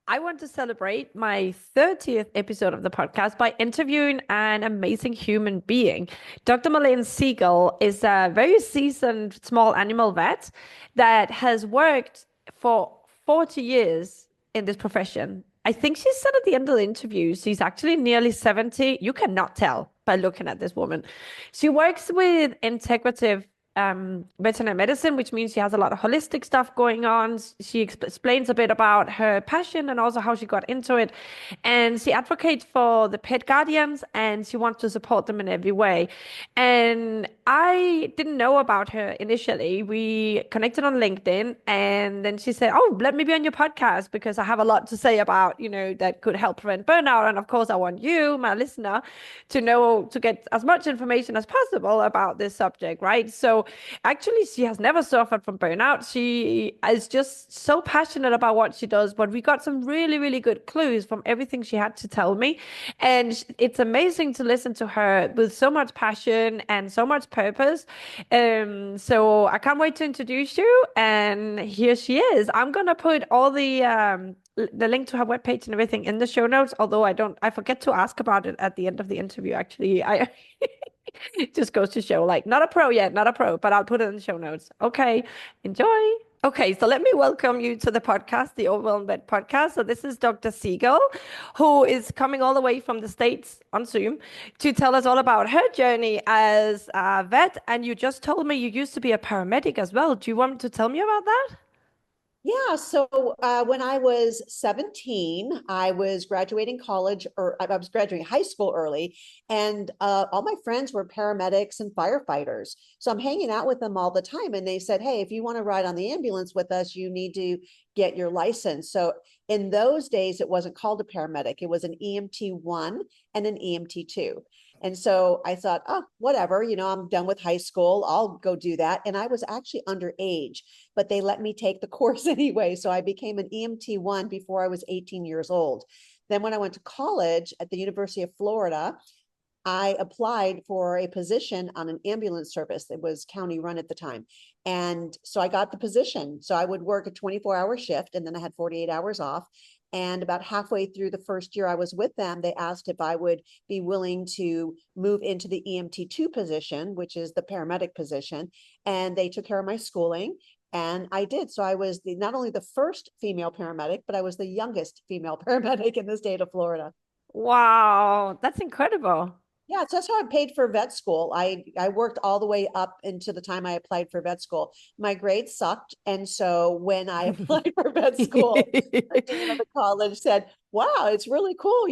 I want to celebrate my 30th episode of the podcast by interviewing an amazing human being. Dr. Marlene Siegel is a very seasoned small animal vet that has worked for 40 years in this profession. I think she said at the end of the interview, she's actually nearly 70. You cannot tell by looking at this woman. She works with integrative veterinary medicine, which means she has a lot of holistic stuff going on. She explains a bit about her passion and also how she got into it. And she advocates for the pet guardians and she wants to support them in every way. And I didn't know about her initially. We connected on LinkedIn and then she said, "Oh, let me be on your podcast because I have a lot to say about, that could help prevent burnout. And of course, I want you, my listener, to know to get as much information as possible about this subject, right?" So actually, she has never suffered from burnout. She is just so passionate about what she does, but we got some really, really good clues from everything she had to tell me. And it's amazing to listen to her with so much passion and so much purpose. So I can't wait to introduce you. And here she is. I'm gonna put all the link to her webpage and everything in the show notes, although I forget to ask about it at the end of the interview, actually. I it just goes to show, like, not a pro yet, not a pro, but I'll put it in the show notes. Okay, enjoy. Okay, so let me welcome you to the podcast, the Overwhelmed Vet podcast. So this is Dr. Siegel, who is coming all the way from the States on Zoom to tell us all about her journey as a vet. And you just told me you used to be a paramedic as well. Do you want to tell me about that? Yeah, so when I was 17, I was graduating college, or I was graduating high school early, and all my friends were paramedics and firefighters. So I'm hanging out with them all the time, and they said, "Hey, if you want to ride on the ambulance with us, you need to get your license." So in those days, it wasn't called a paramedic; it was an EMT one and an EMT two. And so I thought, oh, whatever, I'm done with high school. I'll go do that. And I was actually underage, but they let me take the course anyway. So I became an EMT one before I was 18 years old. Then when I went to college at the University of Florida, I applied for a position on an ambulance service that was county run at the time. And so I got the position. So I would work a 24-hour shift and then I had 48 hours off. And about halfway through the first year I was with them, they asked if I would be willing to move into the EMT2 position, which is the paramedic position. And they took care of my schooling. And I did. So I was not only the first female paramedic, but I was the youngest female paramedic in the state of Florida. Wow, that's incredible. Yeah, so that's how I paid for vet school. I worked all the way up into the time I applied for vet school. My grades sucked, and so when I applied for vet school, the dean of the college said, "Wow, it's really cool.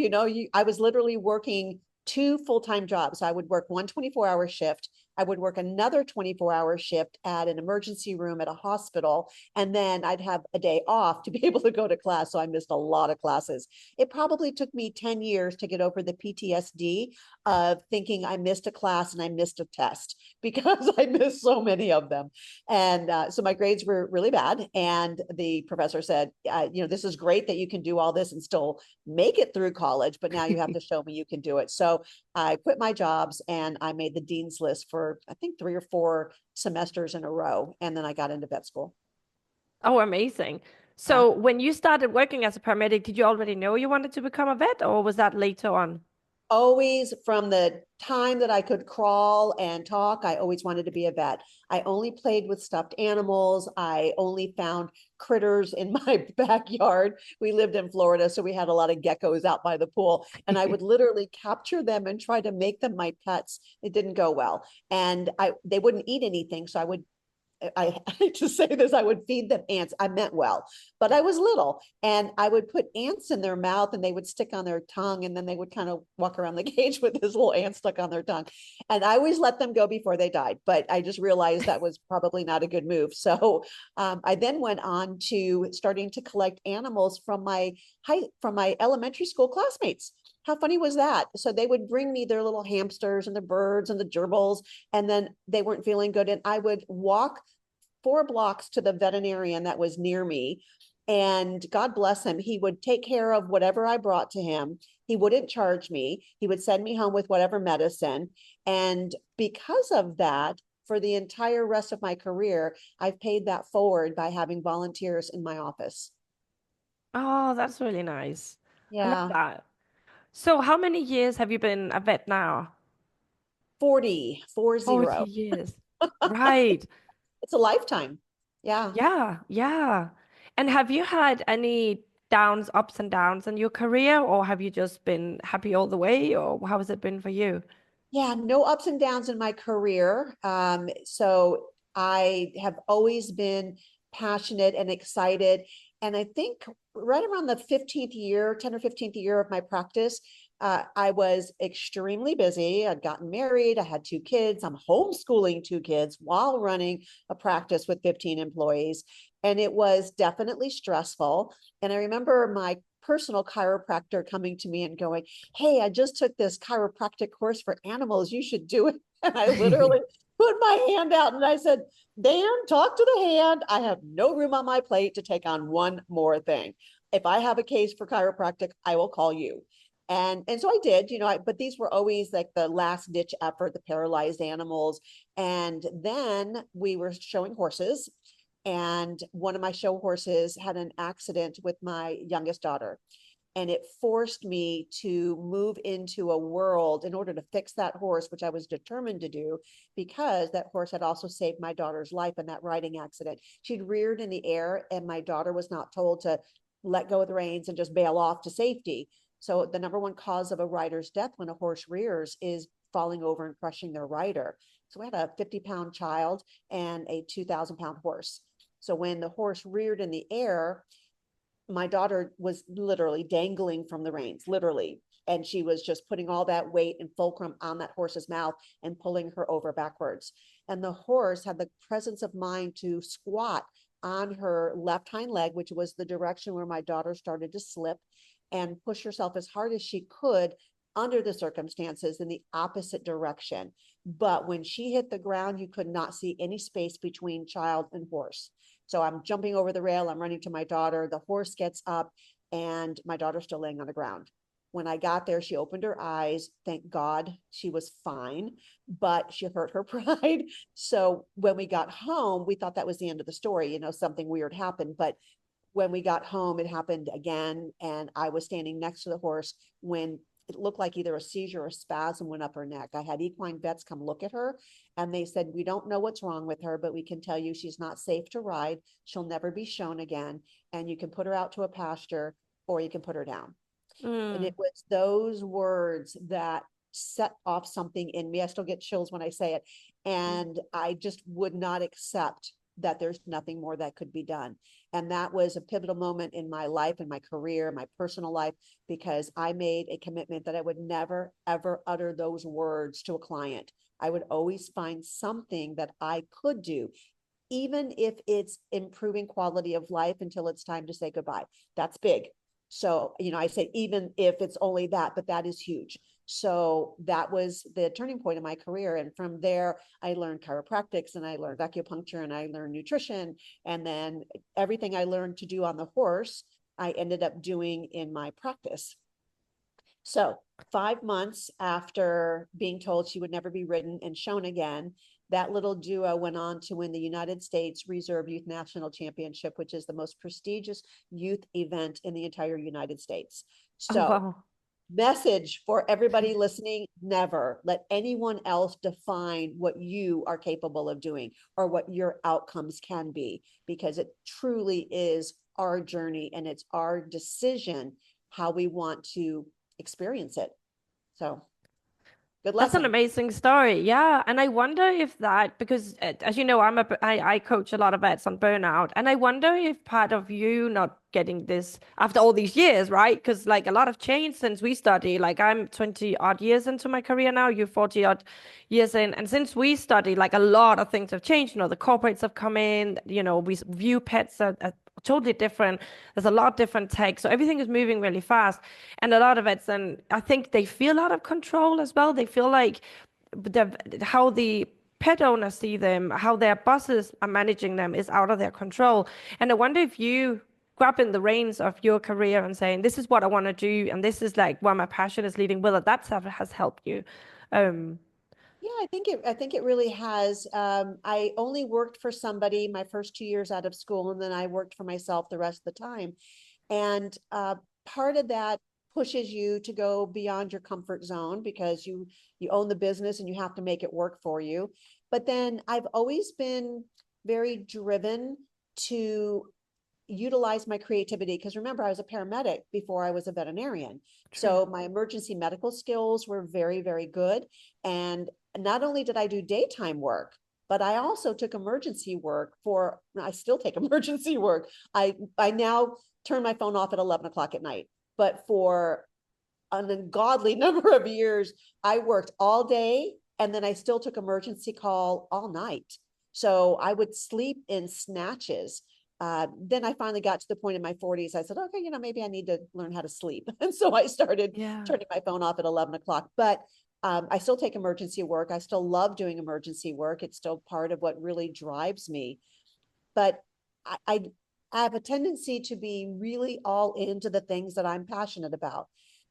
I was literally working two full-time jobs. I would work one 24-hour shift. I would work another 24-hour shift at an emergency room at a hospital, and then I'd have a day off to be able to go to class. So I missed a lot of classes. It probably took me 10 years to get over the PTSD of thinking I missed a class and I missed a test because I missed so many of them. And so my grades were really bad. And the professor said, this is great that you can do all this and still make it through college, but now you have to show me you can do it. So I quit my jobs and I made the dean's list for, I think, 3 or 4 semesters in a row. And then I got into vet school. Oh, amazing. Yeah. So when you started working as a paramedic, did you already know you wanted to become a vet, or was that later on? Always from the time that I could crawl and talk, I always wanted to be a vet. I only played with stuffed animals. I only found critters in my backyard. We lived in Florida, so we had a lot of geckos out by the pool, and I would literally capture them and try to make them my pets. It didn't go well. And they wouldn't eat anything, so I hate to say this, I would feed them ants. I meant well, but I was little and I would put ants in their mouth and they would stick on their tongue. And then they would kind of walk around the cage with this little ant stuck on their tongue. And I always let them go before they died. But I just realized that was probably not a good move. So I then went on to starting to collect animals from my elementary school classmates. How funny was that? So they would bring me their little hamsters and the birds and the gerbils, and then they weren't feeling good. And I would walk 4 blocks to the veterinarian that was near me. And God bless him, he would take care of whatever I brought to him. He wouldn't charge me. He would send me home with whatever medicine. And because of that, for the entire rest of my career, I've paid that forward by having volunteers in my office. Oh, that's really nice. I love Yeah, that. So, how many years have you been a vet now? 40, 40 40. years. Right. It's a lifetime. Yeah. Yeah, yeah. And have you had any downs, ups and downs in your career, or have you just been happy all the way, or how has it been for you? Yeah, no ups and downs in my career. So I have always been passionate and excited. And I think right around the 15th year, 10 or 15th year of my practice, I was extremely busy. I'd gotten married, I had two kids. I'm homeschooling two kids while running a practice with 15 employees. And it was definitely stressful. And I remember my personal chiropractor coming to me and going, hey, I just took this chiropractic course for animals. You should do it. And I literally put my hand out and I said, Dan, talk to the hand. I have no room on my plate to take on one more thing. If I have a case for chiropractic, I will call you. And so I did, but these were always like the last ditch effort, the paralyzed animals. And then we were showing horses. And one of my show horses had an accident with my youngest daughter, and it forced me to move into a world in order to fix that horse, which I was determined to do, because that horse had also saved my daughter's life in that riding accident. She'd reared in the air, and my daughter was not told to let go of the reins and just bail off to safety. So the number one cause of a rider's death when a horse rears is falling over and crushing their rider. So we had a 50-pound child and a 2,000-pound horse. So when the horse reared in the air, my daughter was literally dangling from the reins, literally. And she was just putting all that weight and fulcrum on that horse's mouth and pulling her over backwards. And the horse had the presence of mind to squat on her left hind leg, which was the direction where my daughter started to slip, and push herself as hard as she could under the circumstances in the opposite direction. But when she hit the ground, you could not see any space between child and horse. So I'm jumping over the rail, I'm running to my daughter. The horse gets up, and my daughter's still laying on the ground. When I got there, she opened her eyes. Thank God she was fine, but she hurt her pride. So when we got home, we thought that was the end of the story. Something weird happened. But when we got home, it happened again. And I was standing next to the horse when it looked like either a seizure or a spasm went up her neck. I had equine vets come look at her, and they said, we don't know what's wrong with her, but we can tell you she's not safe to ride. She'll never be shown again. And you can put her out to a pasture or you can put her down. And it Mm. was those words that set off something in me. I still get chills when I say it. And I just would not accept that there's nothing more that could be done. And that was a pivotal moment in my life, in my career, my personal life, because I made a commitment that I would never, ever utter those words to a client. I would always find something that I could do, even if it's improving quality of life until it's time to say goodbye. That's big. So, I say, even if it's only that, but that is huge. So that was the turning point in my career. And from there, I learned chiropractics and I learned acupuncture and I learned nutrition. And then everything I learned to do on the horse, I ended up doing in my practice. So 5 months after being told she would never be ridden and shown again, that little duo went on to win the United States Reserve Youth National Championship, which is the most prestigious youth event in the entire United States. Oh, So, wow. message for everybody listening: never let anyone else define what you are capable of doing or what your outcomes can be, because it truly is our journey and it's our decision how we want to experience it. So, good That's an lesson. amazing story. Yeah. And I wonder if that, because as you know, I coach a lot of vets on burnout. And I wonder if part of you not getting this after all these years, right? Because like a lot of change since we study, like I'm 20 odd years into my career now, you're 40 odd years in. And since we study, like a lot of things have changed. The corporates have come in, we view pets as totally different. There's a lot of different tech. So everything is moving really fast. And a lot of it's, and I think they feel out of control as well. They feel like how the pet owners see them, how their bosses are managing them is out of their control. And I wonder if you grabbing the reins of your career and saying, this is what I want to do, and this is like where my passion is leading, whether that stuff has helped you. Um, Yeah, I think it really has. I only worked for somebody my first 2 years out of school, and then I worked for myself the rest of the time. And part of that pushes you to go beyond your comfort zone because you own the business and you have to make it work for you. But then I've always been very driven to utilize my creativity because remember, I was a paramedic before I was a veterinarian. True. So my emergency medical skills were very, very good. And not only did I do daytime work, but I also took emergency work for, I still take emergency work. I now turn my phone off at 11 o'clock at night. But for an ungodly number of years, I worked all day and then I still took emergency call all night. So I would sleep in snatches. Then I finally got to the point in my 40s. I said, okay, maybe I need to learn how to sleep. And so I started Yeah. turning my phone off at 11 o'clock. But I still take emergency work. I still love doing emergency work. It's still part of what really drives me. But I have a tendency to be really all into the things that I'm passionate about.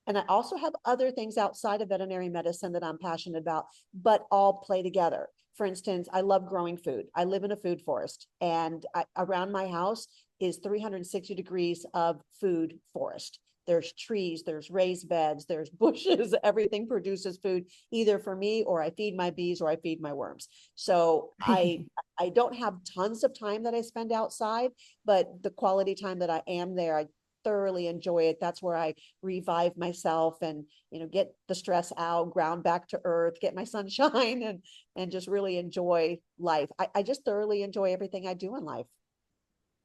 And I also have other things outside of veterinary medicine that I'm passionate about, but all play together. For instance, I love growing food. I live in a food forest, and around my house is 360 degrees of food forest. There's trees, there's raised beds, there's bushes, everything produces food either for me, or I feed my bees, or I feed my worms. So I don't have tons of time that I spend outside, but the quality time that I am there, I thoroughly enjoy it. That's where I revive myself and, get the stress out, ground back to earth, get my sunshine and just really enjoy life. I just thoroughly enjoy everything I do in life.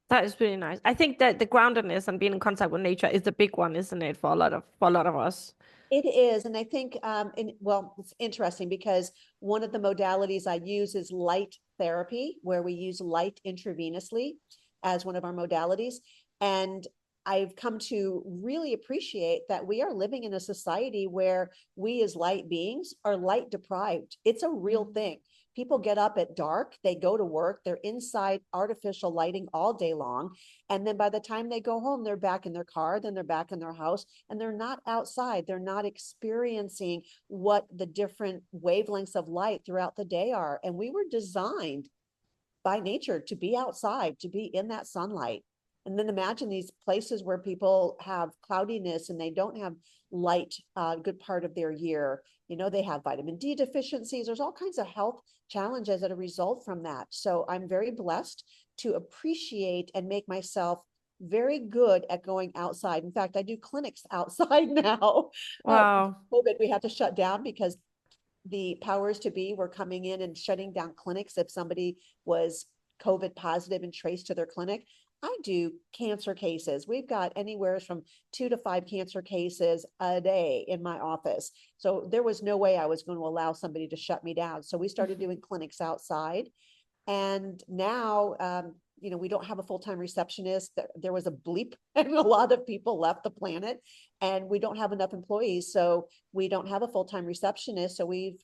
That is really nice. I think that the groundedness and being in contact with nature is the big one, isn't it, for a lot of us? It is. And I think, well, it's interesting because one of the modalities I use is light therapy, where we use light intravenously as one of our modalities. And I've come to really appreciate that we are living in a society where we as light beings are light deprived. It's a real thing. People get up at dark, they go to work, they're inside artificial lighting all day long. And then by the time they go home, they're back in their car, then they're back in their house, and they're not outside. They're not experiencing what the different wavelengths of light throughout the day are. And we were designed by nature to be outside, to be in that sunlight. And then imagine these places where people have cloudiness and they don't have light a good part of their year. They have vitamin D deficiencies. There's all kinds of health challenges that a result from that. So I'm very blessed to appreciate and make myself very good at going outside. In fact, I do clinics outside now. Wow. COVID, we had to shut down because the powers to be were coming in and shutting down clinics if somebody was COVID positive and traced to their clinic. I do cancer cases. We've got anywhere from 2 to 5 cancer cases a day in my office. So there was no way I was going to allow somebody to shut me down. So we started doing clinics outside. And now, we don't have a full-time receptionist. There was a bleep and a lot of people left the planet and we don't have enough employees. So we don't have a full-time receptionist. So we've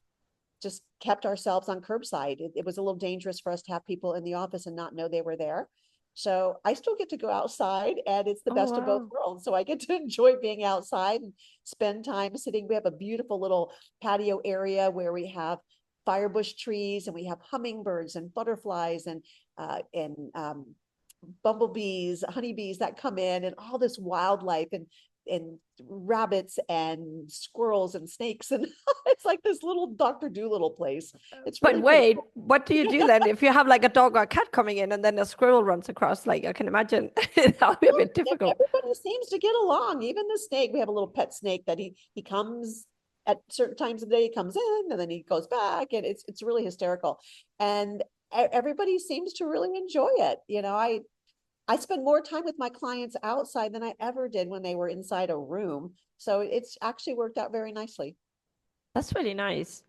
just kept ourselves on curbside. It was a little dangerous for us to have people in the office and not know they were there. So I still get to go outside and it's the Oh, best of both wow. worlds. So I get to enjoy being outside and spend time sitting. We have a beautiful little patio area where we have firebush trees and we have hummingbirds and butterflies and bumblebees, honeybees that come in and all this wildlife and rabbits and squirrels and snakes and it's like this little Dr. Dolittle place. It's But really pretty wait, cool. what do you do then if you have like a dog or a cat coming in and then a squirrel runs across? Like I can imagine that would be a bit difficult. Everybody seems to get along. Even the snake. We have a little pet snake that he comes at certain times of the day. He comes in and then he goes back, and it's really hysterical. And everybody seems to really enjoy it. I spend more time with my clients outside than I ever did when they were inside a room. So it's actually worked out very nicely. That's really nice.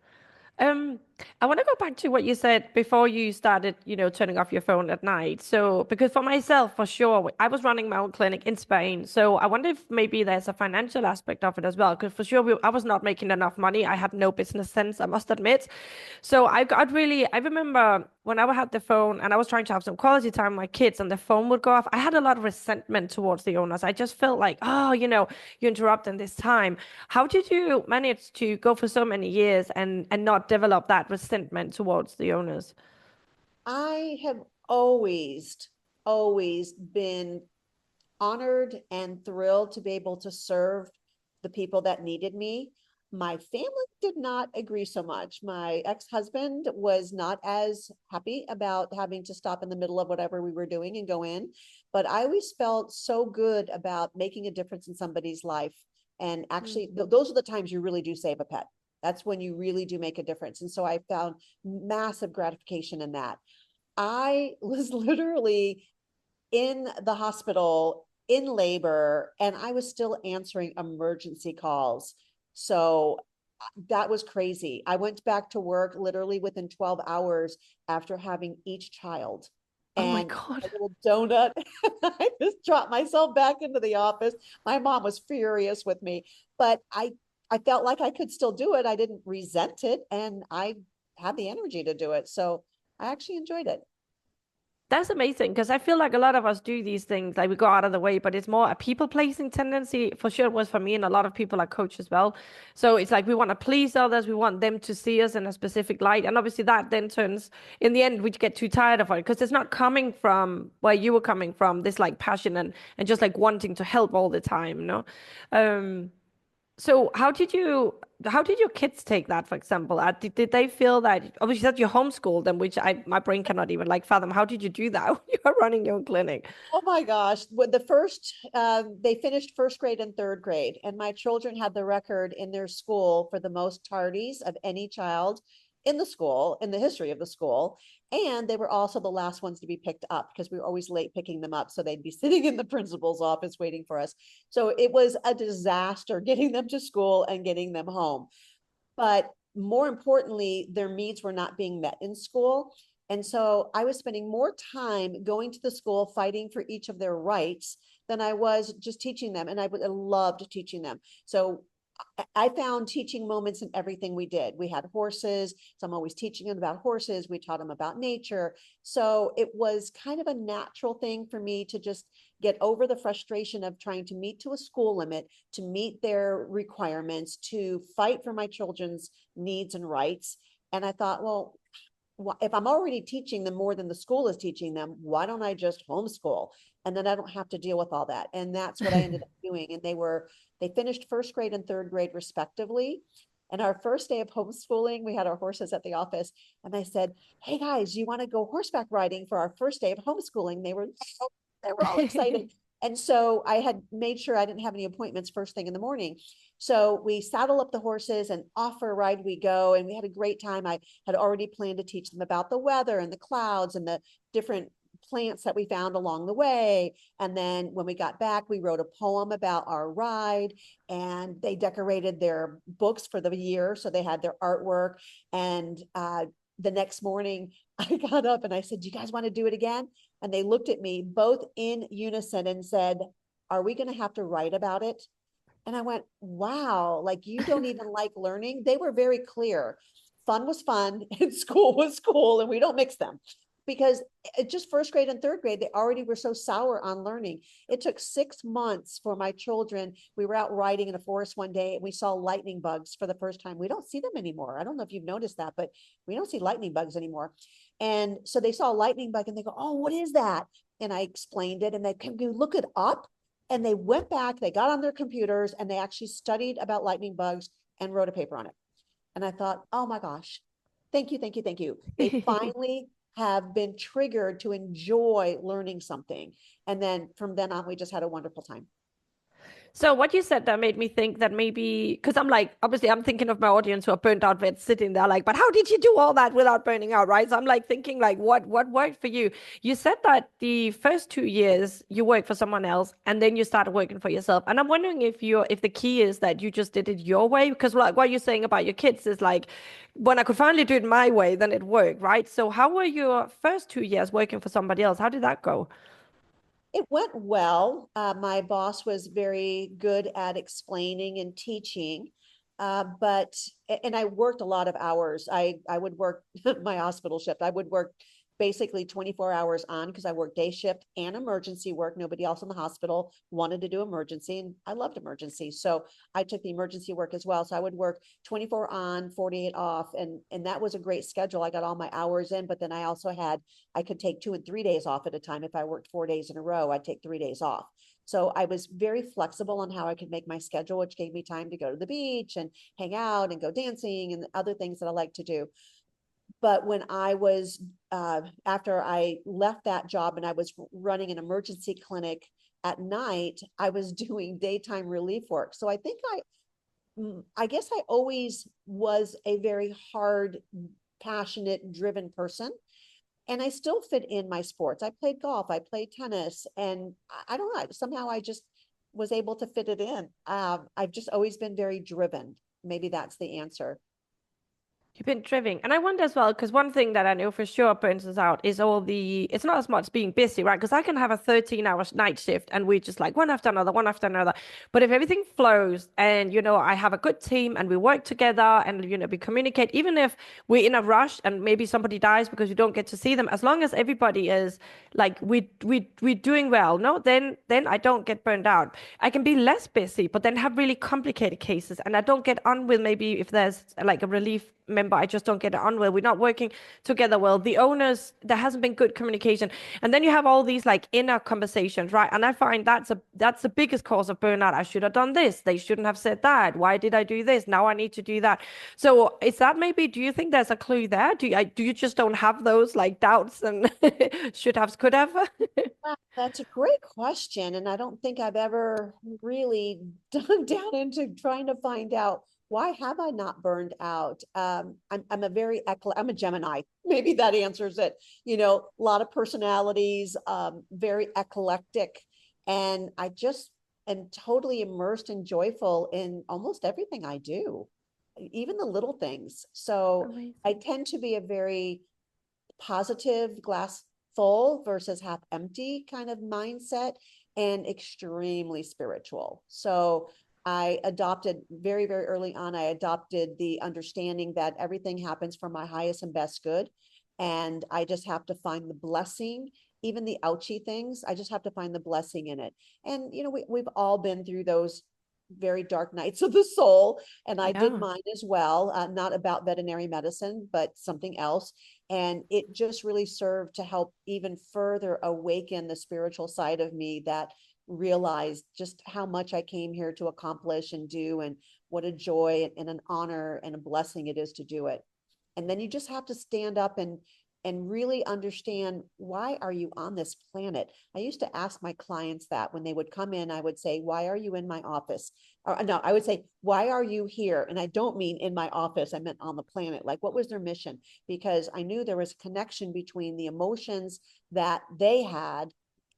Um, I want to go back to what you said before you started, turning off your phone at night. So, because for myself, for sure, I was running my own clinic in Spain. So I wonder if maybe there's a financial aspect of it as well. Because for sure, I was not making enough money. I had no business sense, I must admit. So I got really, I remember when I had the phone and I was trying to have some quality time with my kids and the phone would go off, I had a lot of resentment towards the owners. I just felt like, oh, you interrupt in this time. How did you manage to go for so many years and not develop that resentment towards the owners? I have always been honored and thrilled to be able to serve the people that needed me. My family did not agree so much. My ex-husband was not as happy about having to stop in the middle of whatever we were doing and go in, but I always felt so good about making a difference in somebody's life. And actually, those are the times you really do save a pet. That's when you really do make a difference. And so I found massive gratification in that. I was literally in the hospital in labor, and I was still answering emergency calls. So that was crazy. I went back to work literally within 12 hours after having each child. Oh my And a God. little donut. I just dropped myself back into the office. My mom was furious with me, but I felt like I could still do it. I didn't resent it, and I had the energy to do it. So I actually enjoyed it. That's amazing because I feel like a lot of us do these things, like we go out of the way, but it's more a people-pleasing tendency. For sure, it was for me, and a lot of people are coach as well. So it's like we want to please others, we want them to see us in a specific light, and obviously that then turns, in the end, we get too tired of it because it's not coming from where you were coming from. This like passion and just like wanting to help all the time, you know. Um, so how did your kids take that, for example? Did they feel that obviously that you homeschooled them, which I my brain cannot even like fathom. How did you do that when you are running your own clinic? Oh my gosh. With the first, they finished first grade and third grade, and my children had the record in their school for the most tardies of any child in the school, in the history of the school. And they were also the last ones to be picked up because we were always late picking them up. So they'd be sitting in the principal's office waiting for us. So it was a disaster getting them to school and getting them home. But more importantly, their needs were not being met in school. And so I was spending more time going to the school fighting for each of their rights than I was just teaching them. And I loved teaching them. So I found teaching moments in everything we did. We had horses, so I'm always teaching them about horses. We taught them about nature. So it was kind of a natural thing for me to just get over the frustration of trying to meet to a school limit, to meet their requirements, to fight for my children's needs and rights. And I thought, well, if I'm already teaching them more than the school is teaching them, why don't I just homeschool? And then I don't have to deal with all that. And that's what I ended up doing. And they finished first grade and third grade respectively. And our first day of homeschooling, we had our horses at the office. And I said, hey guys, you want to go horseback riding for our first day of homeschooling? They were all excited. And so I had made sure I didn't have any appointments first thing in the morning. So we saddle up the horses and off for a ride we go. And we had a great time. I had already planned to teach them about the weather and the clouds and the different plants that we found along the way. And then when we got back, we wrote a poem about our ride, and they decorated their books for the year. So they had their artwork. And the next morning, I got up and I said, do you guys want to do it again? And they looked at me both in unison and said, are we going to have to write about it? And I went, wow, like you don't even like learning. They were very clear. Fun was fun and school was school, and we don't mix them because it just first grade and third grade, they already were so sour on learning. It took 6 months for my children. We were out riding in a forest one day and we saw lightning bugs for the first time. We don't see them anymore. I don't know if you've noticed that, but we don't see lightning bugs anymore. And so they saw a lightning bug and they go, oh, what is that? And I explained it, and they can you look it up? And they went back, they got on their computers, and they actually studied about lightning bugs and wrote a paper on it. And I thought, oh my gosh, thank you, thank you, thank you. They finally have been triggered to enjoy learning something. And then from then on, we just had a wonderful time. So what you said that made me think that maybe because I'm like obviously I'm thinking of my audience who are burnt out vets sitting there like, but how did you do all that without burning out, right? So I'm like thinking like what worked for you? You said that the first 2 years you worked for someone else and then you started working for yourself. And I'm wondering if the key is that you just did it your way because like what you're saying about your kids is like when I could finally do it my way, then it worked, right? So how were your first 2 years working for somebody else? How did that go? It went well. My boss was very good at explaining and teaching, and I worked a lot of hours. I would work my hospital shift. I would work basically 24 hours on because I worked day shift and emergency work. Nobody else in the hospital wanted to do emergency, and I loved emergency, so I took the emergency work as well. So I would work 24 on, 48 off, and that was a great schedule. I got all my hours in, but then I could take 2 and 3 days off at a time. If I worked 4 days in a row, I'd take 3 days off. So I was very flexible on how I could make my schedule, which gave me time to go to the beach and hang out and go dancing and other things that I like to do. But when I was, after I left that job and I was running an emergency clinic at night, I was doing daytime relief work. So I think I guess I always was a very hard, passionate, driven person. And I still fit in my sports. I played golf, I played tennis, and I don't know, somehow I just was able to fit it in. I've just always been very driven. Maybe that's the answer. You've been driving. And I wonder as well, because one thing that I know for sure burns us out is it's not as much being busy, right? Because I can have a 13-hour night shift and we just like one after another, one after another. But if everything flows and, I have a good team and we work together and, we communicate, even if we're in a rush and maybe somebody dies because you don't get to see them, as long as everybody is like, we're doing well, no? Then I don't get burned out. I can be less busy, but then have really complicated cases and I don't get on with maybe if there's like a relief member, I just don't get on well. We're not working together well. The owners, there hasn't been good communication. And then you have all these like inner conversations, right? And I find that's the biggest cause of burnout. I should have done this. They shouldn't have said that. Why did I do this? Now I need to do that. So is that maybe, do you think there's a clue there? Do you just don't have those like doubts and should have, could have? Wow, that's a great question. And I don't think I've ever really dug down into trying to find out why have I not burned out? I'm I'm a Gemini. Maybe that answers it. A lot of personalities, very eclectic. And I just am totally immersed and joyful in almost everything I do, even the little things. So I Amazing. tend to be a very positive, glass full versus half empty kind of mindset, and extremely spiritual. So I adopted very, very early on, I adopted the understanding that everything happens for my highest and best good. And I just have to find the blessing, even the ouchy things. I just have to find the blessing in it. And, we've all been through those very dark nights of the soul. And I did Yeah. mine as well, not about veterinary medicine, but something else. And it just really served to help even further awaken the spiritual side of me that realized just how much I came here to accomplish and do, and what a joy and an honor and a blessing it is to do it. And then you just have to stand up and really understand, why are you on this planet? I used to ask my clients that when they would come in. I would say, why are you in my office? Or no, I would say, why are you here? And I don't mean in my office, I meant on the planet. Like, what was their mission? Because I knew there was a connection between the emotions that they had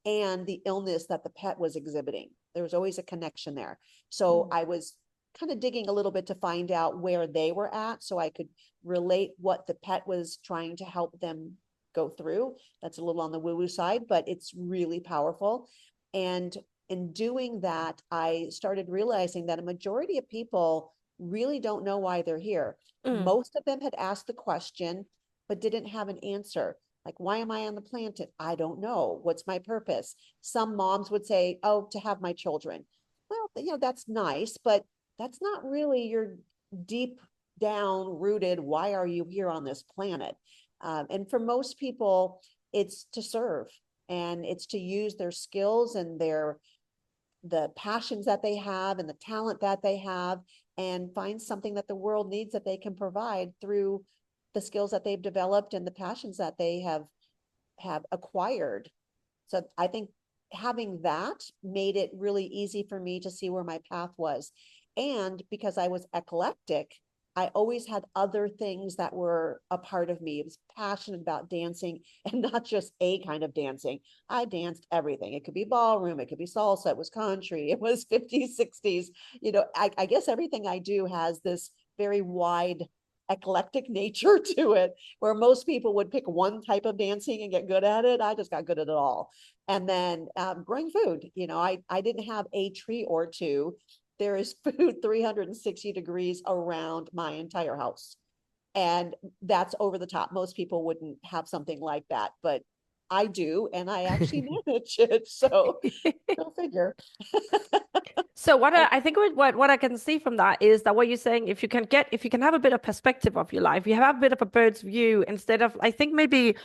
and the illness that the pet was exhibiting. There was always a connection there. So Mm. I was kind of digging a little bit to find out where they were at so I could relate what the pet was trying to help them go through. That's a little on the woo-woo side, but it's really powerful. And in doing that, I started realizing that a majority of people really don't know why they're here. Mm. Most of them had asked the question, but didn't have an answer. Like, why am I on the planet? I don't know. What's my purpose? Some moms would say, oh, to have my children. Well, that's nice, but that's not really your deep down rooted, why are you here on this planet? And for most people, it's to serve, and it's to use their skills and the passions that they have and the talent that they have, and find something that the world needs that they can provide through the skills that they've developed and the passions that they have acquired. So I think having that made it really easy for me to see where my path was. And because I was eclectic, I always had other things that were a part of me. I was passionate about dancing, and not just a kind of dancing. I danced everything. It could be ballroom, it could be salsa, it was country, it was 50s, 60s. I guess everything I do has this very wide eclectic nature to it, where most people would pick one type of dancing and get good at it. I just got good at it all. And then growing food, I didn't have a tree or two. There is food 360 degrees around my entire house. And that's over the top. Most people wouldn't have something like that, but I do, and I actually manage it. So go figure. So I think what I can see from that is that what you're saying, if you can have a bit of perspective of your life, you have a bit of a bird's view instead of, I think maybe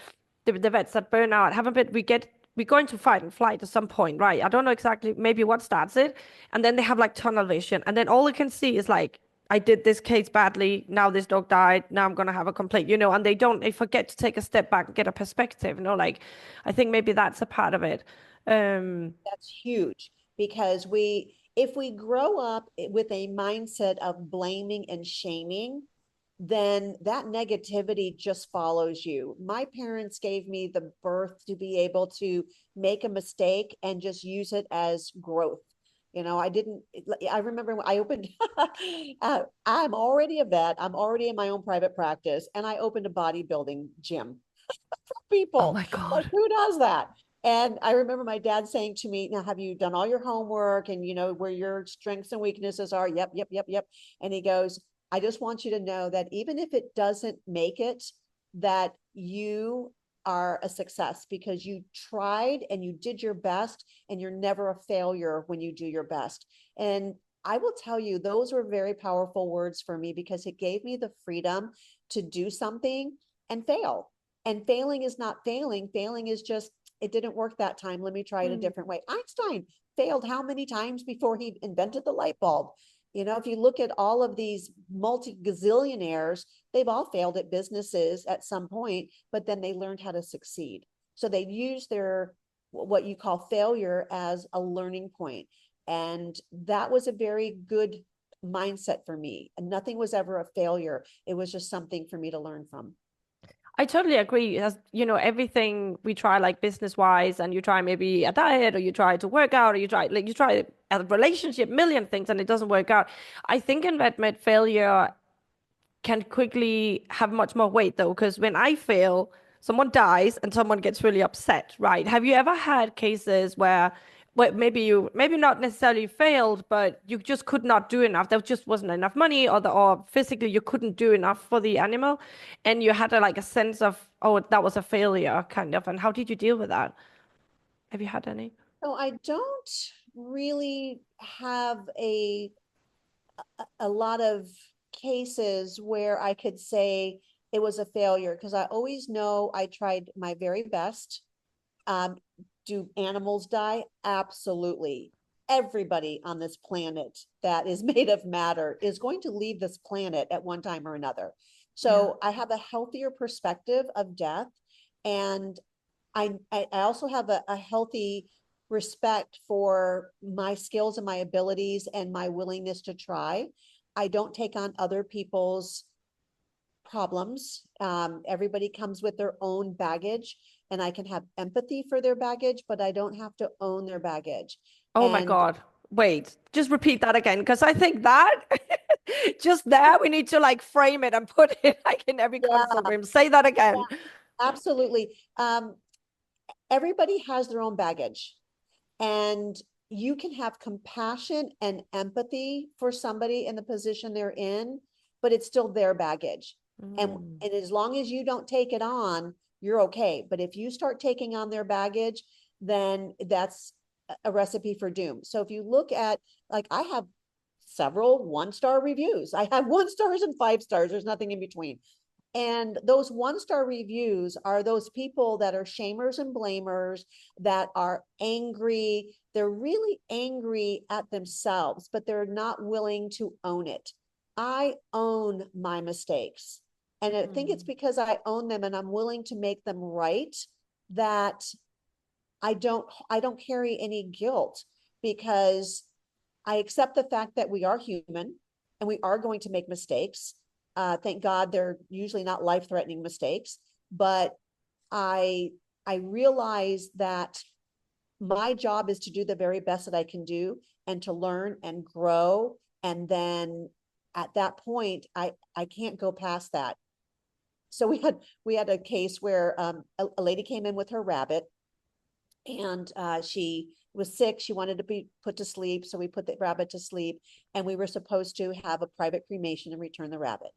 the vets that burn out have a bit, we get we go into fight and flight at some point, right? I don't know exactly maybe what starts it. And then they have like tunnel vision. And then all they can see is like, I did this case badly. Now this dog died. Now I'm gonna have a complaint, and they forget to take a step back and get a perspective, like I think maybe that's a part of it. That's huge because if we grow up with a mindset of blaming and shaming, then that negativity just follows you. My parents gave me the birth to be able to make a mistake and just use it as growth. I didn't, I remember when I opened, I'm already a vet, I'm already in my own private practice, and I opened a bodybuilding gym for Oh people. my Like, God. who does that? And I remember my dad saying to me, now, have you done all your homework and where your strengths and weaknesses are? Yep, yep, yep, yep. And he goes, I just want you to know that even if it doesn't make it, that you are a success because you tried and you did your best, and you're never a failure when you do your best. And I will tell you, those were very powerful words for me because it gave me the freedom to do something and fail. And failing is not failing. Failing is just, it didn't work that time. Let me try it a Mm. different way. Einstein failed how many times before he invented the light bulb? If you look at all of these multi gazillionaires, they've all failed at businesses at some point, but then they learned how to succeed. So they use their, what you call failure, as a learning point. And that was a very good mindset for me. And nothing was ever a failure. It was just something for me to learn from. I totally agree. As everything we try, like business wise, and you try maybe a diet, or you try to work out, or you try a relationship, million things, and it doesn't work out. I think in vet med failure can quickly have much more weight though, because when I fail, someone dies and someone gets really upset, right? Have you ever had cases where maybe you maybe not necessarily failed, but you just could not do enough? There just wasn't enough money, or physically you couldn't do enough for the animal, and you had like a sense of, oh, that was a failure, kind of. And how did you deal with that? Have you had any? So I don't really have a lot of cases where I could say it was a failure because I always know I tried my very best. Um, do animals die? Absolutely. Everybody on this planet that is made of matter is going to leave this planet at one time or another. Yeah. So I have a healthier perspective of death. And I also have a healthy respect for my skills and my abilities and my willingness to try. I don't take on other people's problems. Everybody comes with their own baggage, and I can have empathy for their baggage, but I don't have to own their baggage. Oh my And God. Wait, just repeat that again, because I think that just there we need to like frame it and put it like in every yeah, consult room. Say that yeah, again. absolutely. Everybody has their own baggage, and you can have compassion and empathy for somebody in the position they're in, but it's still their baggage. and Mm. and as long as you don't take it on, you're okay. But if you start taking on their baggage, then that's a recipe for doom. So if you look at, like, I have several 1-star reviews, I have 1 stars and 5 stars, there's nothing in between. And those 1-star reviews are those people that are shamers and blamers, that are angry. They're really angry at themselves, but they're not willing to own it. I own my mistakes. And I think it's Mm. because I own them and I'm willing to make them right, that I don't carry any guilt, because I accept the fact that we are human and we are going to make mistakes. Thank God they're usually not life-threatening mistakes, but I I realize that my job is to do the very best that I can do and to learn and grow. And then at that point, I can't go past that. So we had a case where a lady came in with her rabbit, and she was sick. She wanted to be put to sleep. So we put the rabbit to sleep, and we were supposed to have a private cremation and return the rabbit.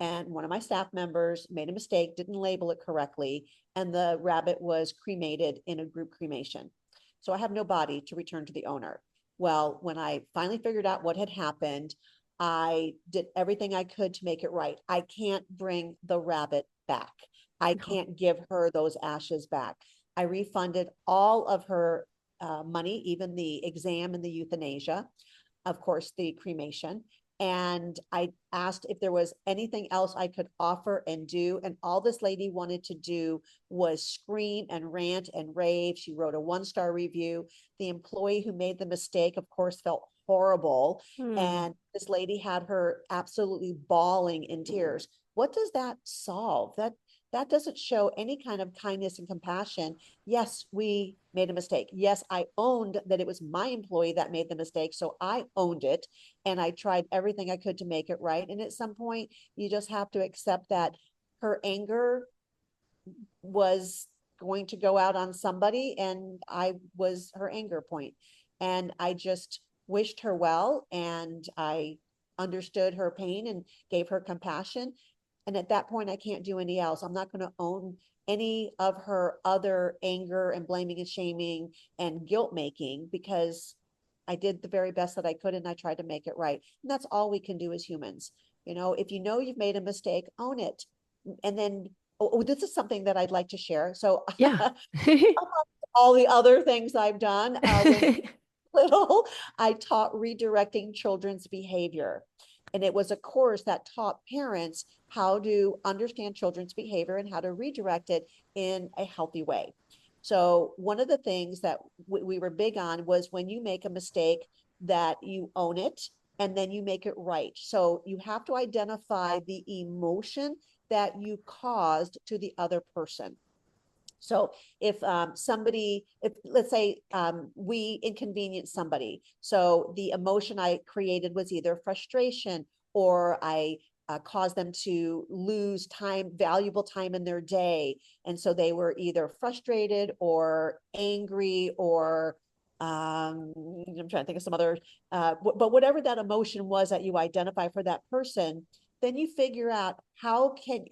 And one of my staff members made a mistake, didn't label it correctly, and the rabbit was cremated in a group cremation. So I have no body to return to the owner. Well, when I finally figured out what had happened, I did everything I could to make it right. I can't bring the rabbit back. I No. can't give her those ashes back. I refunded all of her money, even the exam and the euthanasia, of course, the cremation. And I asked if there was anything else I could offer and do. And all this lady wanted to do was scream and rant and rave. She wrote a 1-star review. The employee who made the mistake, of course, felt horrible. Hmm. And this lady had her absolutely bawling in tears. What does that solve? That doesn't show any kind of kindness and compassion. Yes, we made a mistake. Yes, I owned that it was my employee that made the mistake. So I owned it and I tried everything I could to make it right. And at some point, you just have to accept that her anger was going to go out on somebody, and I was her anger point. And I just wished her well, and I understood her pain and gave her compassion. And at that point, I can't do any else. I'm not going to own any of her other anger and blaming and shaming and guilt making, because I did the very best that I could and I tried to make it right. And that's all we can do as humans. If you know you've made a mistake, own it. And then, this is something that I'd like to share. So, Yeah. all the other things I've done, when little, I taught redirecting children's behavior. And it was a course that taught parents how to understand children's behavior and how to redirect it in a healthy way. So, one of the things that we were big on was when you make a mistake, that you own it and then you make it right. So, you have to identify the emotion that you caused to the other person. So if if let's say we inconvenience somebody, so the emotion I created was either frustration, or I caused them to lose time, valuable time in their day. And so they were either frustrated or angry, or I'm trying to think of some other, but whatever that emotion was that you identify for that person, then you figure out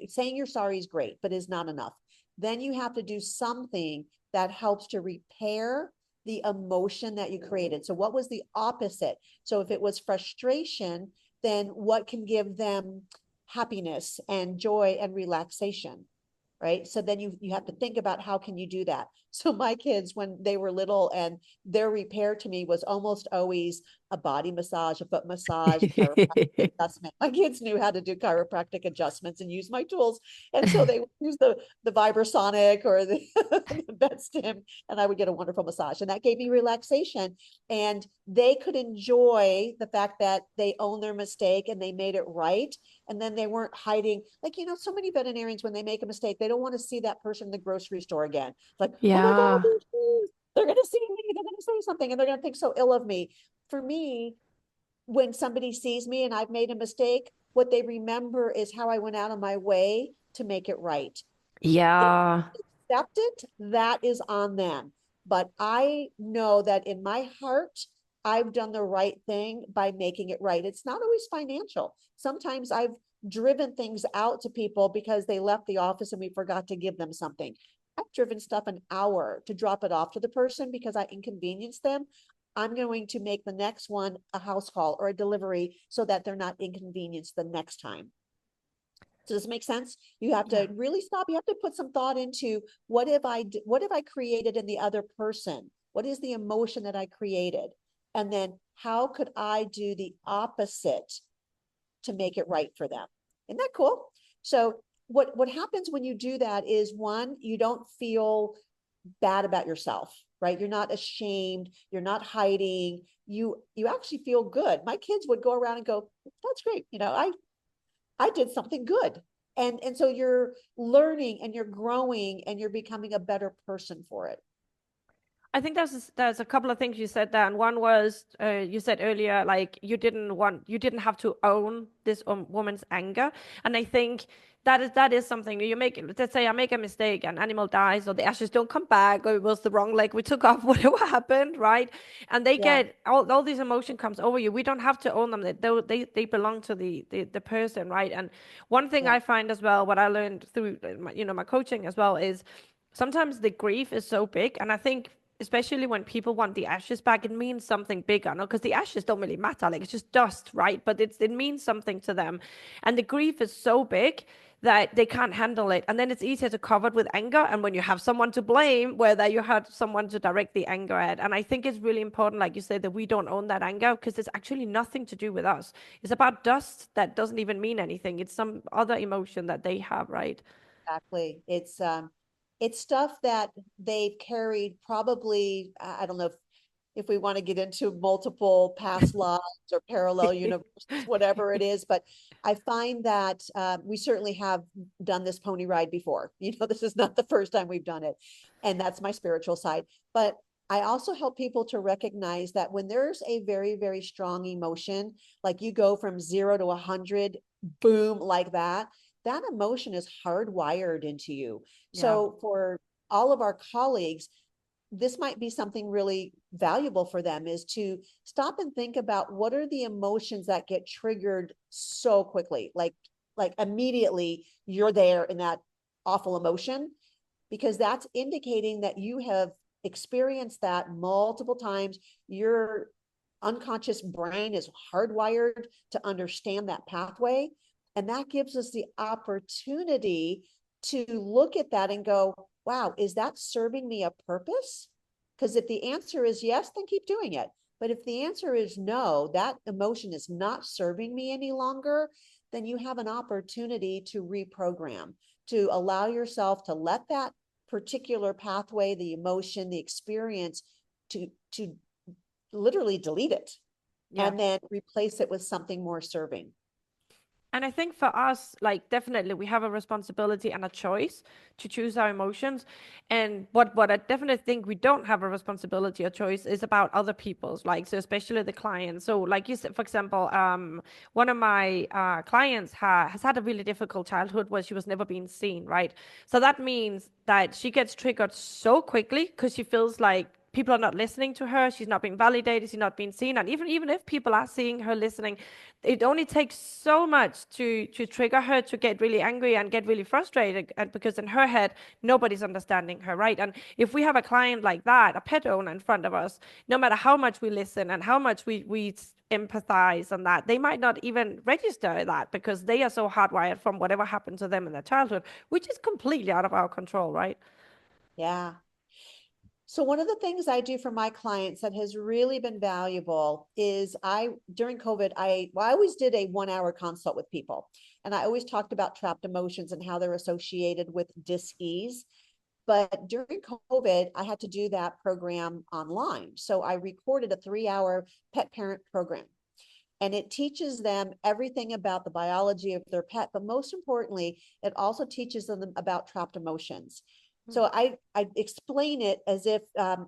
saying you're sorry is great, but is not enough. Then you have to do something that helps to repair the emotion that you created. So what was the opposite? So if it was frustration, then what can give them happiness and joy and relaxation? Right. So then you have to think about how can you do that. So my kids, when they were little, and their repair to me was almost always a body massage, a foot massage, a chiropractic adjustment. My kids knew how to do chiropractic adjustments and use my tools. And so they would use the Vibrasonic or the bed stim, and I would get a wonderful massage. And that gave me relaxation. And they could enjoy the fact that they owned their mistake and they made it right. And then they weren't hiding. Like, so many veterinarians, when they make a mistake, they don't want to see that person in the grocery store again. Like, oh my God, Yeah. they're going to see me. They're going to say something and they're going to think so ill of me. For me, when somebody sees me and I've made a mistake, what they remember is how I went out of my way to make it right. If Yeah. they accept it, that is on them. But I know that in my heart, I've done the right thing by making it right. It's not always financial. Sometimes I've driven things out to people because they left the office and we forgot to give them something. I've driven stuff an hour to drop it off to the person because I inconvenienced them. I'm going to make the next one a house call or a delivery so that they're not inconvenienced the next time. Does this make sense? You have Yeah. to really stop. You have to put some thought into what have I created in the other person? What is the emotion that I created? And then how could I do the opposite to make it right for them? Isn't that cool? So what happens when you do that is, one, you don't feel bad about yourself, right? You're not ashamed, you're not hiding. You actually feel good. My kids would go around and go, that's great. I did something good. And so you're learning and you're growing and you're becoming a better person for it. I think there's a couple of things you said there, and one was you said earlier, like you didn't have to own this woman's anger, and I think that is something you make. Let's say I make a mistake, an animal dies, or the ashes don't come back, or it was the wrong leg we took off, whatever happened, right? And they Yeah. get all these emotion comes over you. We don't have to own them. They belong to the person, right? And one thing Yeah. I find as well, what I learned through my coaching as well is sometimes the grief is so big, and I think especially when people want the ashes back, it means something bigger, no? Because the ashes don't really matter, like it's just dust, right? But it means something to them, and the grief is so big that they can't handle it. And then it's easier to cover it with anger. And when you have someone to blame, whether you have someone to direct the anger at. And I think it's really important, like you said, that we don't own that anger because it's actually nothing to do with us. It's about dust that doesn't even mean anything. It's some other emotion that they have, right? Exactly. It's stuff that they've carried probably, I don't know if we want to get into multiple past lives or parallel universes, whatever it is, but I find that we certainly have done this pony ride before. This is not the first time we've done it. And that's my spiritual side. But I also help people to recognize that when there's a very, very strong emotion, like you go from 0 to 100, boom, like that emotion is hardwired into you. Yeah. So for all of our colleagues, this might be something really valuable for them, is to stop and think about what are the emotions that get triggered so quickly, like immediately you're there in that awful emotion, because that's indicating that you have experienced that multiple times. Your unconscious brain is hardwired to understand that pathway. And that gives us the opportunity to look at that and go, wow, is that serving me a purpose? Because if the answer is yes, then keep doing it. But if the answer is no, that emotion is not serving me any longer, then you have an opportunity to reprogram, to allow yourself to let that particular pathway, the emotion, the experience, to literally delete it Yeah. and then replace it with something more serving. And I think for us, like definitely we have a responsibility and a choice to choose our emotions. And what I definitely think we don't have a responsibility or choice is about other people's, like so especially the clients. So like you said, for example, one of my clients has had a really difficult childhood where she was never being seen, right? So that means that she gets triggered so quickly because she feels like people are not listening to her, she's not being validated, she's not being seen. And even if people are seeing her, listening, it only takes so much to trigger her to get really angry and get really frustrated, and because in her head nobody's understanding her, right? And if we have a client like that, a pet owner in front of us, no matter how much we listen and how much we empathize on that, they might not even register that because they are so hardwired from whatever happened to them in their childhood, which is completely out of our control, right? Yeah. So one of the things I do for my clients that has really been valuable is during COVID, I always did a 1 hour consult with people. And I always talked about trapped emotions and how they're associated with dis-ease. But during COVID, I had to do that program online. So I recorded a 3 hour pet parent program. And it teaches them everything about the biology of their pet, but most importantly, it also teaches them about trapped emotions. So I explain it as if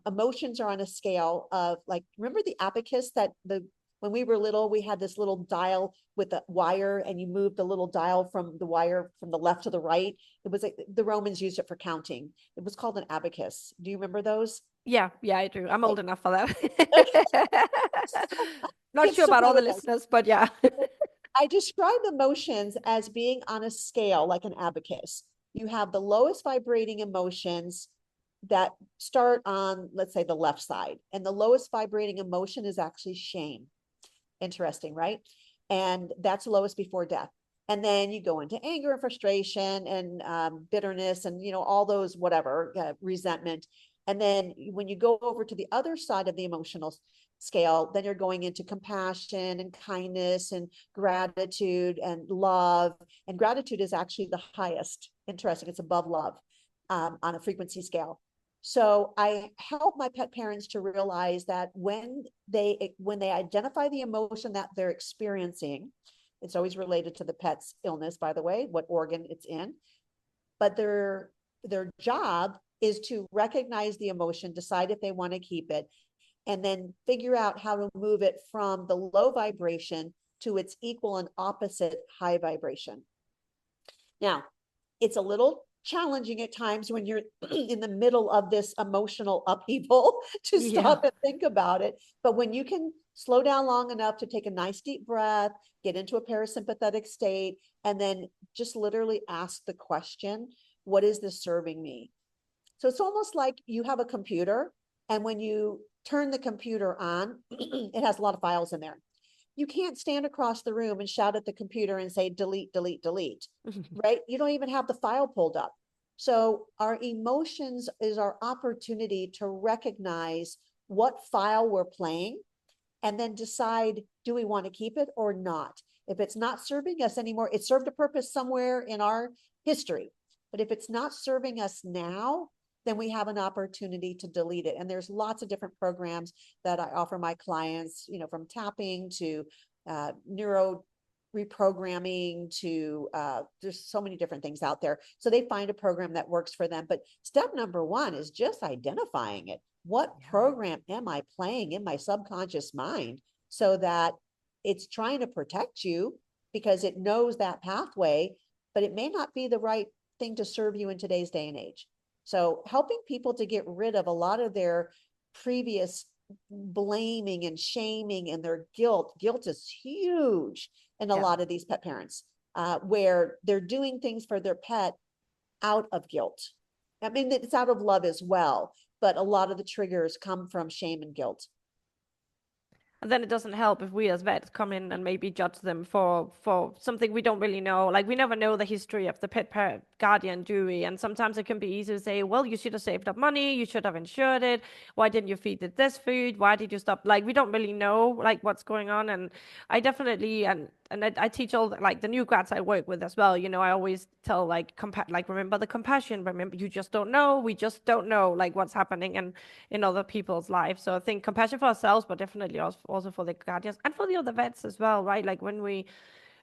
emotions are on a scale of, like, remember the abacus that the when we were little, we had this little dial with a wire, and you moved the little dial from the wire from the left to the right. It was like the Romans used it for counting. It was called an abacus. Do you remember those? Yeah, yeah, I do. I'm Okay. old enough for that. Not Can sure about all the support us. listeners, but yeah. I describe emotions as being on a scale like an abacus. You have the lowest vibrating emotions that start on, let's say, the left side, and the lowest vibrating emotion is actually shame. Interesting, right? And that's lowest before death. And then you go into anger and frustration and bitterness and all those whatever resentment. And then when you go over to the other side of the emotional scale, then you're going into compassion and kindness and gratitude and love. And gratitude is actually the highest. Interesting. It's above love on a frequency scale. So I help my pet parents to realize that when they identify the emotion that they're experiencing, it's always related to the pet's illness, by the way, what organ it's in, but their job is to recognize the emotion, decide if they want to keep it, and then figure out how to move it from the low vibration to its equal and opposite high vibration. Now, it's a little challenging at times when you're in the middle of this emotional upheaval to Yeah. stop and think about it. But when you can slow down long enough to take a nice deep breath, get into a parasympathetic state, and then just literally ask the question, what is this serving me? So it's almost like you have a computer, and when you turn the computer on, it has a lot of files in there. you can't stand across the room and shout at the computer and say, delete, delete, delete, right? You don't even have the file pulled up. So our emotions is our opportunity to recognize what file we're playing and then decide, do we want to keep it or not? If it's not serving us anymore, it served a purpose somewhere in our history. But if it's not serving us now, then we have an opportunity to delete it. And there's lots of different programs that I offer my clients, from tapping to neuro reprogramming to there's so many different things out there. So they find a program that works for them. But step number one is just identifying it. What program am I playing in my subconscious mind so that it's trying to protect you because it knows that pathway, but it may not be the right thing to serve you in today's day and age. So helping people to get rid of a lot of their previous blaming and shaming and their guilt. Guilt is huge in a lot of these pet parents, where they're doing things for their pet out of guilt. I mean, it's out of love as well, but a lot of the triggers come from shame and guilt. And then it doesn't help if we as vets come in and maybe judge them for something we don't really know. Like we never know the history of the pet parent guardian, do we? And sometimes it can be easy to say, well, you should have saved up money, you should have insured it. Why didn't you feed it this food? Why did you stop? Like we don't really know like what's going on. And I definitely and I teach all like the new grads I work with as well. I always tell like remember the compassion. Remember, you just don't know. We just don't know like what's happening in other people's lives. So I think compassion for ourselves, but definitely also for the guardians and for the other vets as well, right? Like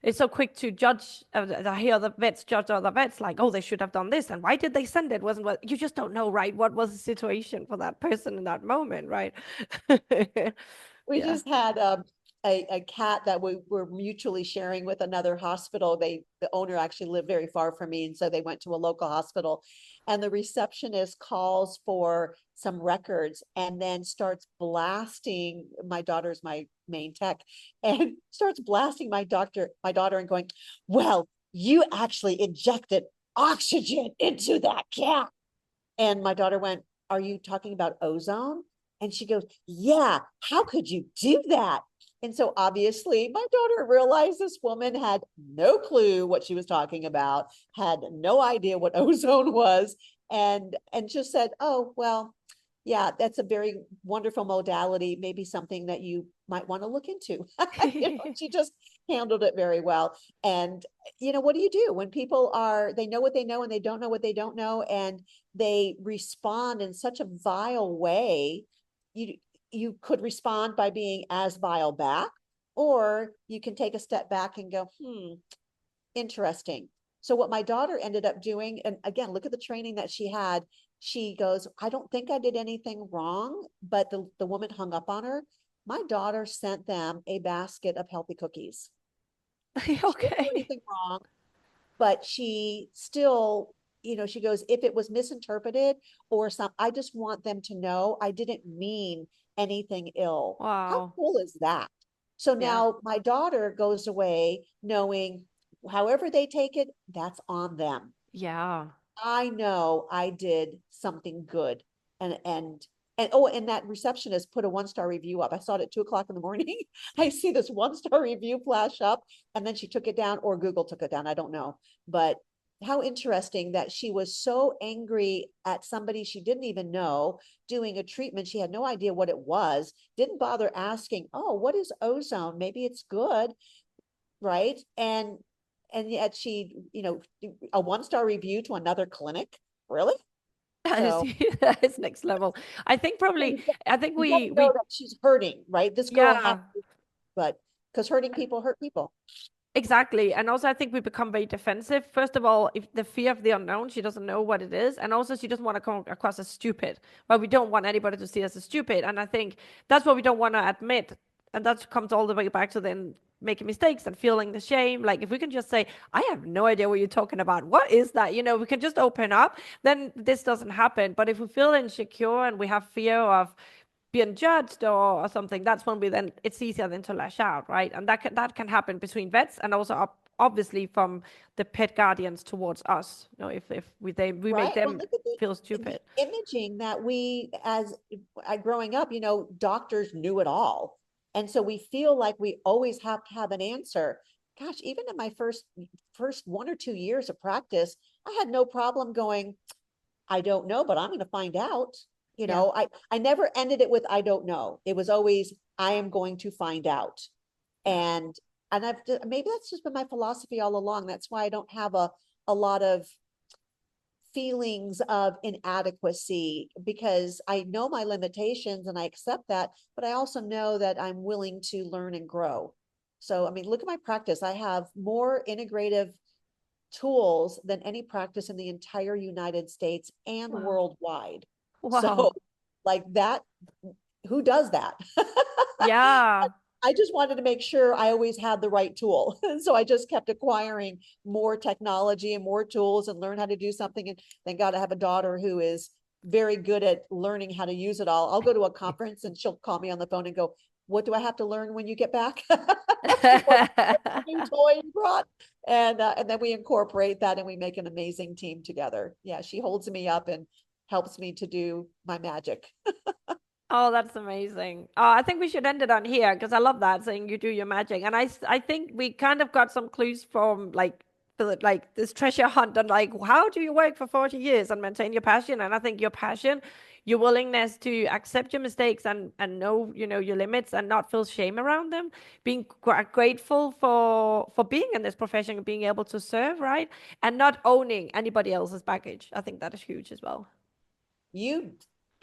it's so quick to judge. I hear the vets judge other vets like, oh, they should have done this, and why did they send it? Wasn't what you just don't know, right? What was the situation for that person in that moment, right? We Yeah. just had a cat that we were mutually sharing with another hospital. The owner actually lived very far from me, and so they went to a local hospital. And the receptionist calls for some records and then starts blasting. My daughter's my main tech, and starts blasting my daughter and going, "Well, you actually injected oxygen into that cat." And my daughter went, "Are you talking about ozone?" And she goes, "Yeah, how could you do that?" And so obviously my daughter realized this woman had no clue what she was talking about, had no idea what ozone was, and just said, "Oh, well, yeah, that's a very wonderful modality, maybe something that you might want to look into." She just handled it very well. And what do you do when people they know what they know and they don't know what they don't know, and they respond in such a vile way? You could respond by being as vile back, or you can take a step back and go, interesting. So what my daughter ended up doing, and again, look at the training that she had. She goes, "I don't think I did anything wrong," but the woman hung up on her. My daughter sent them a basket of healthy cookies. She didn't do Okay. anything wrong, but she still, she goes, "If it was misinterpreted or I just want them to know I didn't mean anything ill." How Wow. cool is that? So Yeah. now my daughter goes away knowing however they take it, that's on them. Yeah. I know I did something good. And that receptionist put a 1-star review up. I saw it at 2 o'clock in the morning. I see this 1-star review flash up, and then she took it down, or Google took it down. I don't know. But how interesting that she was so angry at somebody she didn't even know doing a treatment. She had no idea what it was, didn't bother asking, "Oh, what is ozone? Maybe it's good." Right. And yet she, a 1-star review to another clinic. Really? That is So that is next level. I think well, probably I think you got to know we that she's hurting, right? This girl had, yeah. but because hurting people hurt people. Exactly. And also, I think we become very defensive. First of all, if the fear of the unknown, she doesn't know what it is. And also, she doesn't want to come across as stupid. But we don't want anybody to see us as stupid. And I think that's what we don't want to admit. And that comes all the way back to then making mistakes and feeling the shame. Like, if we can just say, I have no idea what you're talking about. What is that? We can just open up, then this doesn't happen. But if we feel insecure and we have fear of being judged or something, that's when it's easier then to lash out, right? And that can happen between vets and also obviously from the pet guardians towards us. If we make Right. Well, them look at feel the stupid. imaging that we, as growing up, doctors knew it all. And so we feel like we always have to have an answer. Gosh, even in my first 1 or 2 years of practice, I had no problem going, I don't know, but I'm going to find out. Yeah. I never ended it with I don't know. It was always I am going to find out. Yeah. And maybe that's just been my philosophy all along. That's why I don't have a lot of feelings of inadequacy, because I know my limitations and I accept that, but I also know that I'm willing to learn and grow. So, I mean, look at my practice. I have more integrative tools than any practice in the entire United States and Wow. worldwide. So, Wow. like that, who does that? Yeah. I just wanted to make sure I always had the right tool. So I just kept acquiring more technology and more tools and learn how to do something. And thank God I have a daughter who is very good at learning how to use it all. I'll go to a conference and she'll call me on the phone and go, what do I have to learn when you get back? What's the new toy you brought? And then we incorporate that and we make an amazing team together. Yeah, she holds me up and helps me to do my magic. Oh, that's amazing. I think we should end it on here because I love that saying you do your magic. And I think we kind of got some clues from like this treasure hunt and like how do you work for 40 years and maintain your passion? And I think your passion, your willingness to accept your mistakes and know, your limits and not feel shame around them, being grateful for being in this profession and being able to serve, right? And not owning anybody else's baggage. I think that is huge as well. You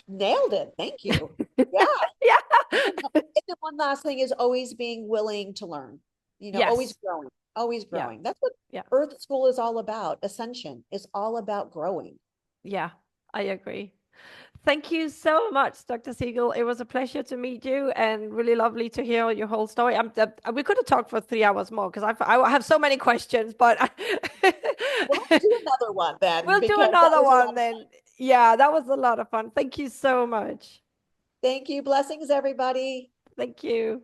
nailed it. Thank you. Yeah. Yeah. And then one last thing is always being willing to learn, always Yes. growing, always Yeah. growing. That's what Yeah. Earth School is all about. Ascension is all about growing. Yeah, I agree. Thank you so much, Dr. Siegel. It was a pleasure to meet you and really lovely to hear your whole story. We could have talked for 3 hours more because I have so many questions, but We'll have to do another one then we'll do because that another was a lot one of fun. then. Yeah, that was a lot of fun. Thank you so much. Thank you. Blessings, everybody. Thank you.